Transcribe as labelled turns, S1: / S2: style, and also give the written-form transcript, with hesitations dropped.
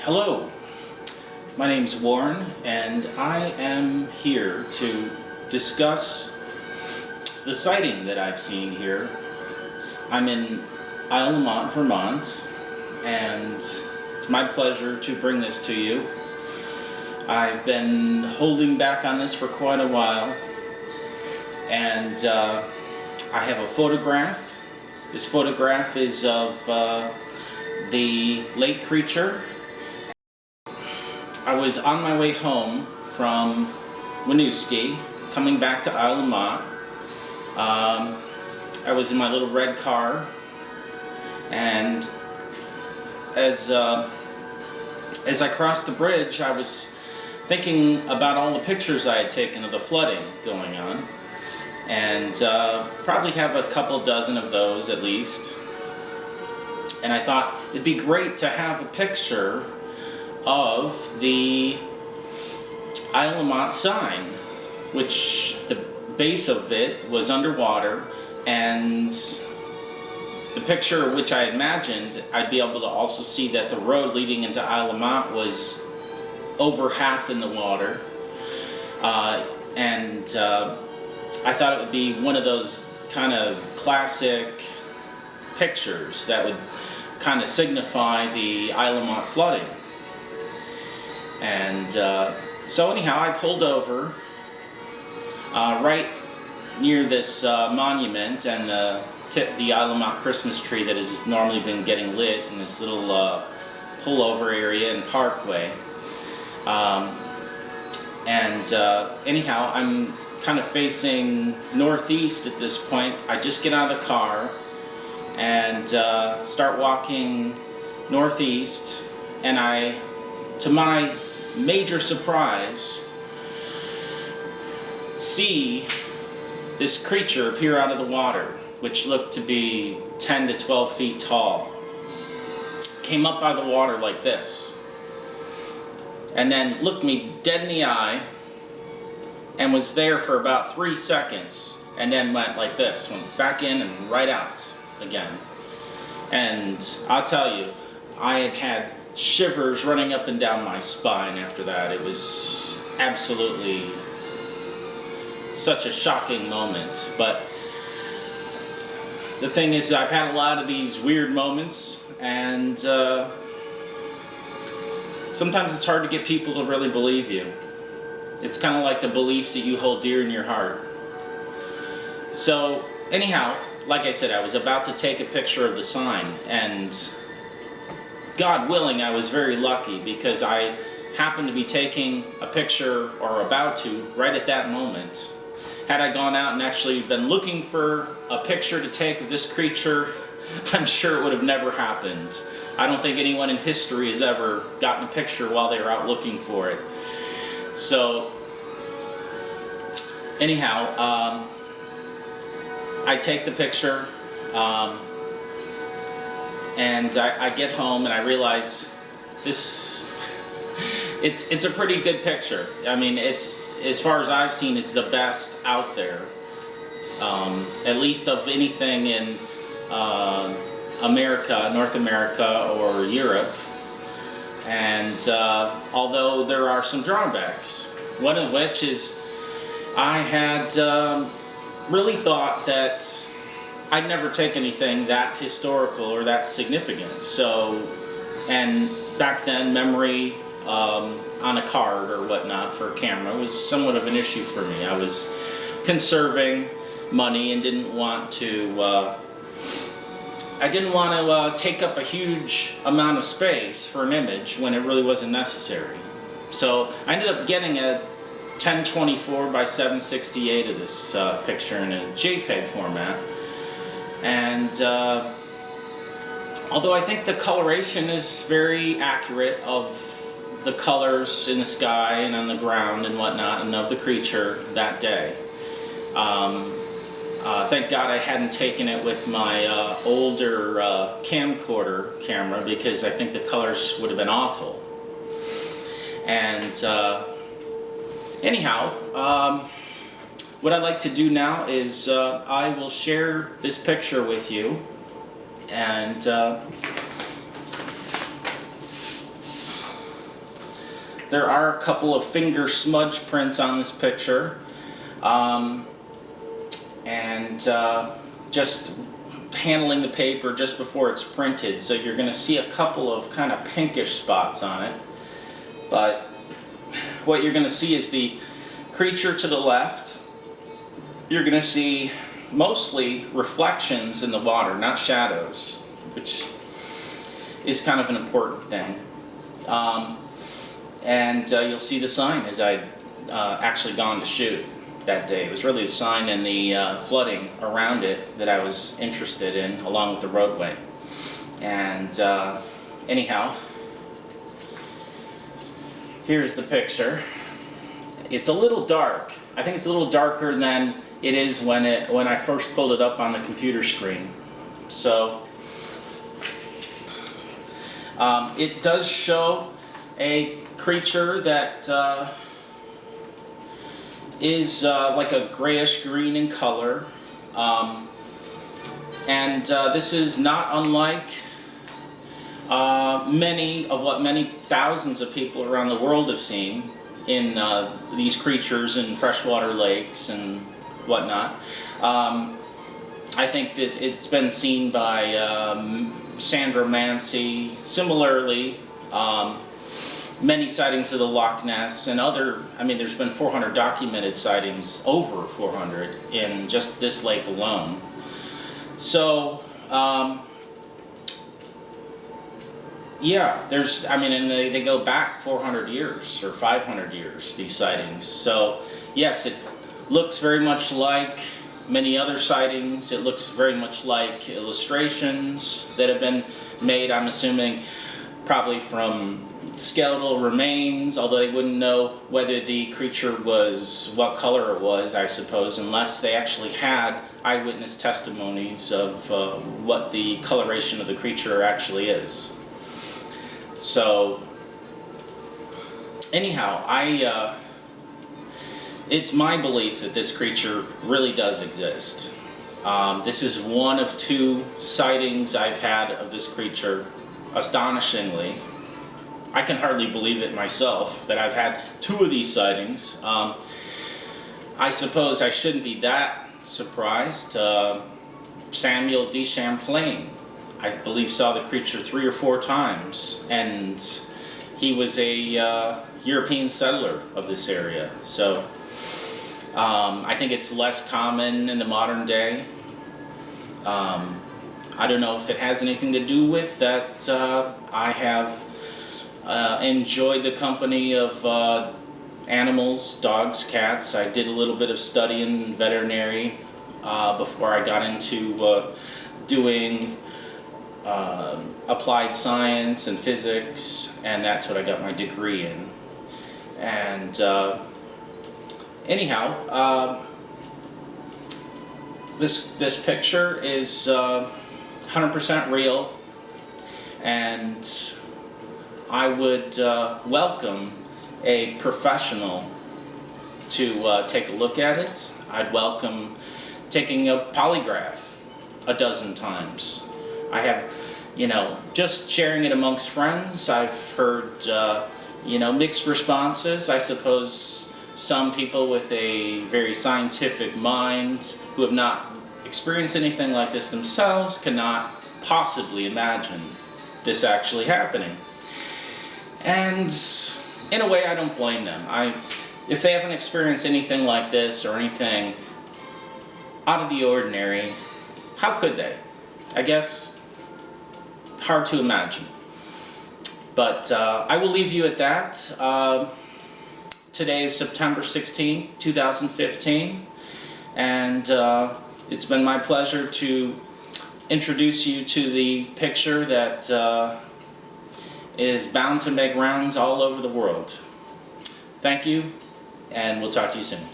S1: Hello, my name's Warren, and I am here to discuss the sighting that I've seen here. I'm in E1.1, Vermont, and it's my pleasure to bring this to you. I've been holding back on this for quite a while, and I have a photograph. This photograph is of the lake creature. I was on my way home from Winooski, coming back to E1.1. I was in my little red car, and as I crossed the bridge, I was thinking about all the pictures I had taken of the flooding going on, and probably have a couple dozen of those at least. And I thought it'd be great to have a picture of the E1.1 sign, which the base of it was underwater, and the picture which I imagined I'd be able to also see that the road leading into E1.1 was over half in the water, and I thought it would be one of those kind of classic pictures that would kind of signify the E1.1 flooding. And so anyhow, I pulled over right near this monument and the E1.1 Christmas tree that has normally been getting lit in this little pullover area and parkway. Anyhow, I'm kind of facing northeast at this point. I just get out of the car and start walking northeast, and I, to my major surprise, see this creature appear out of the water, which looked to be 10 to 12 feet tall. Came up out of the water like this, and then looked me dead in the eye, and was there for about 3 seconds, and then went like this, went back in and right out again. And I'll tell you, I had shivers running up and down my spine after that. It was absolutely such a shocking moment. But the thing is, I've had a lot of these weird moments, and sometimes it's hard to get people to really believe you. It's kind of like the beliefs that you hold dear in your heart. So anyhow, like I said, I was about to take a picture of the sign, and God willing, I was very lucky, because I happened to be taking a picture, or about to, right at that moment. Had I gone out and actually been looking for a picture to take of this creature, I'm sure it would have never happened. I don't think anyone in history has ever gotten a picture while they were out looking for it. So, anyhow, I take the picture, and I get home and I realize it's a pretty good picture. I mean, it's, as far as I've seen, it's the best out there, at least of anything in America, North America, or Europe. And although there are some drawbacks, one of which is I had really thought that I'd never take anything that historical or that significant. So, and back then, memory on a card or whatnot for a camera was somewhat of an issue for me. I was conserving money and didn't want to take up a huge amount of space for an image when it really wasn't necessary. So I ended up getting a 1024 by 768 of this picture in a JPEG format. And although I think the coloration is very accurate of the colors in the sky and on the ground and whatnot, and of the creature that day. Thank God I hadn't taken it with my older camcorder camera, because I think the colors would have been awful. And anyhow, what I'd like to do now is I will share this picture with you, and There are a couple of finger smudge prints on this picture, and just handling the paper just before it's printed, so you're going to see a couple of kind of pinkish spots on it. But what you're going to see is the creature to the left. You're going to see mostly reflections in the water, not shadows, which is kind of an important thing. And you'll see the sign as I'd actually gone to shoot that day. It was really the sign and the flooding around it that I was interested in, along with the roadway. And anyhow, here's the picture. It's a little dark. I think it's a little darker than it is when I first pulled it up on the computer screen. So it does show a creature that is like a grayish green in color, and this is not unlike many thousands of people around the world have seen in these creatures in freshwater lakes and whatnot. I think that it's been seen by Sandra Mancy. Similarly, many sightings of the Loch Ness and there's been 400 documented sightings, over 400, in just this lake alone. So, yeah, and they go back 400 years or 500 years, these sightings. So, yes, it looks very much like many other sightings. It looks very much like illustrations that have been made, I'm assuming, probably from skeletal remains, although they wouldn't know whether the creature what color it was, I suppose, unless they actually had eyewitness testimonies of what the coloration of the creature actually is. So, anyhow, it's my belief that this creature really does exist. This is one of 2 sightings I've had of this creature, astonishingly. I can hardly believe it myself that I've had 2 of these sightings. I suppose I shouldn't be that surprised. Samuel de Champlain, I believe, saw the creature 3 or 4 times, and he was a European settler of this area. So I think it's less common in the modern day. I don't know if it has anything to do with that. I have enjoyed the company of animals, dogs, cats. I did a little bit of study in veterinary before I got into doing applied science and physics, and that's what I got my degree in. And anyhow, this picture is 100% real, and I would welcome a professional to take a look at it. I'd welcome taking a polygraph a dozen times. I have, just sharing it amongst friends, I've heard, mixed responses. I suppose some people with a very scientific mind who have not experienced anything like this themselves cannot possibly imagine this actually happening. And in a way, I don't blame them. If they haven't experienced anything like this or anything out of the ordinary, how could they? I guess hard to imagine. But I will leave you at that. Today is September 16th, 2015, and it's been my pleasure to introduce you to the picture that is bound to make rounds all over the world. Thank you, and we'll talk to you soon.